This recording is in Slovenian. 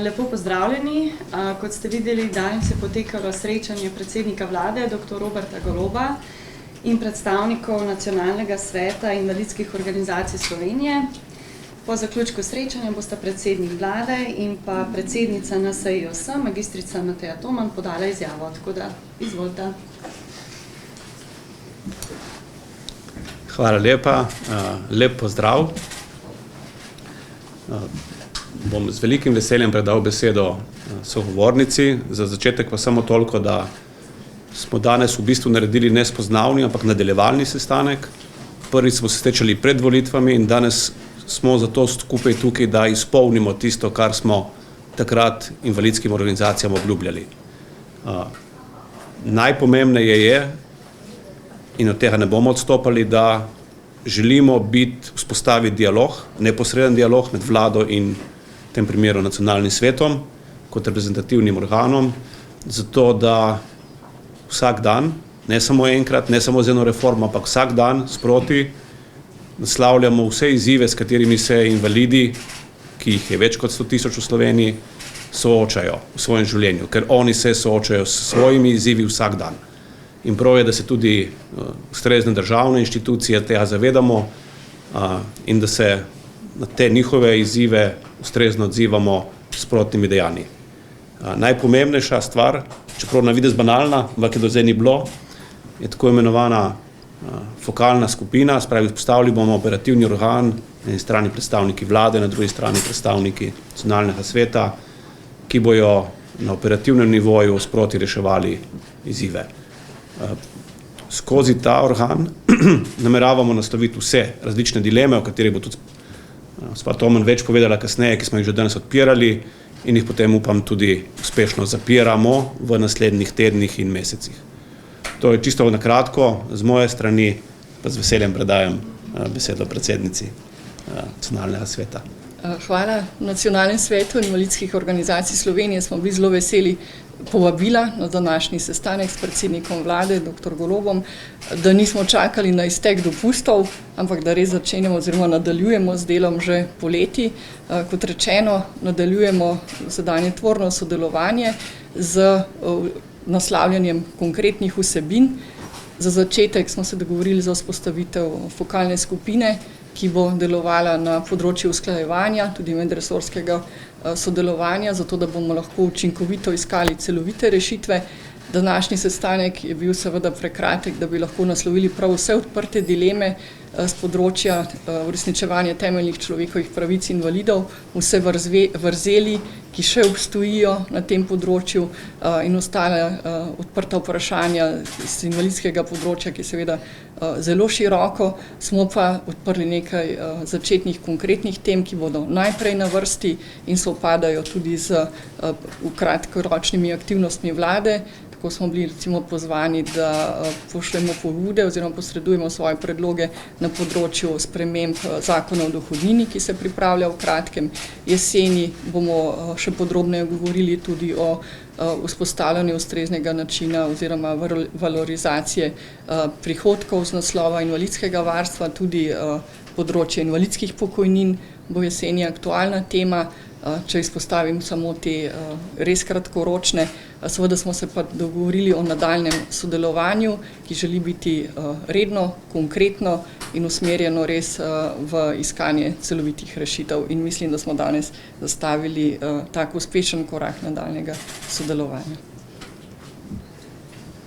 Lepo pozdravljeni. Kot ste videli, danes je potekalo srečanje predsednika vlade, dr. Roberta Goloba in predstavnikov Nacionalnega sveta invalidskih organizacij Slovenije. Po zaključku srečanja bosta predsednik vlade in pa predsednica NSIOS, magistrica Mateja Toman, podala izjavo. Tako da, izvolite. Hvala lepa, lep pozdrav. Bom z velikim veseljem predal besedo sogovornici. Za začetek pa samo toliko, da smo danes v bistvu naredili ne spoznavni, ampak nadaljevalni sestanek. Prvič smo se srečali pred volitvami in danes smo zato skupaj tukaj, da izpolnimo tisto, kar smo takrat invalidskim organizacijam obljubljali. Najpomembneje je, in od tega ne bomo odstopali, da želimo vzpostaviti dialog, neposreden dialog med vlado in v tem primeru nacionalnim svetom kot reprezentativnim organom, zato da vsak dan, ne samo enkrat, ne samo z eno reformo, ampak vsak dan sproti naslavljamo vse izzive, s katerimi se invalidi, ki jih je več kot 100 000 v Sloveniji, soočajo v svojem življenju, ker oni se soočajo s svojimi izzivi vsak dan. In prav je, da se tudi ustrezne državne inštitucije tega zavedamo in da se na te njihove izzive ustrezno odzivamo s sprotnimi dejanji. Najpomembnejša stvar, čeprav na videz banalna, ampak je do zdaj ni bilo, je tako imenovana fokalna skupina, spravi vzpostavili bomo operativni organ, na eni strani predstavniki vlade, na drugi strani predstavniki nacionalnega sveta, ki bojo na operativnem nivoju sproti reševali izzive. Skozi ta organ nameravamo nasloviti vse različne dileme, o katerih bo tudi gospa Toman več povedala kasneje, ki smo jih že danes odpirali in jih potem upam tudi uspešno zapiramo v naslednjih tednih in mesecih. To je čisto na kratko, z moje strani pa z veseljem predajam besedo predsednici Nacionalnega sveta. Hvala. V Nacionalnem svetu invalidskih organizacij Slovenije smo bili zelo veseli povabila na današnji sestanek s predsednikom vlade, dr. Golobom, da nismo čakali na iztek dopustov, ampak da res začenjamo oziroma nadaljujemo z delom že poleti. Kot rečeno, nadaljujemo sedanje tvorno sodelovanje z naslavljanjem konkretnih vsebin. Za začetek smo se dogovorili za vzpostavitev fokalne skupine, ki bo delovala na področju usklajevanja, tudi medresorskega sodelovanja, zato da bomo lahko učinkovito iskali celovite rešitve. Današnji sestanek je bil seveda prekratek, da bi lahko naslovili prav vse odprte dileme z področja uresničevanja temeljnih človekovih pravic invalidov, vse vrzeli, ki še obstojijo na tem področju in ostale odprta vprašanja z invalidskega področja, ki je seveda zelo široko. Smo pa odprli nekaj začetnih konkretnih tem, ki bodo najprej na vrsti in sovpadajo tudi z kratkoročnimi aktivnostmi vlade. Tako smo bili recimo pozvani, da pošljemo pobude oziroma posredujemo svoje predloge na področju sprememb zakona o dohodnini, ki se pripravlja v kratkem. Jeseni bomo še podrobneje govorili tudi o vzpostavljanju ustreznega načina oziroma valorizacije prihodkov z naslova invalidskega varstva, tudi področje invalidskih pokojnin bo jeseni aktualna tema. Če izpostavim samo te res kratkoročne, seveda smo se pa dogovorili o nadaljnjem sodelovanju, ki želi biti redno, konkretno in usmerjeno res v iskanje celovitih rešitev in mislim, da smo danes zastavili tak uspešen korak nadaljnjega sodelovanja.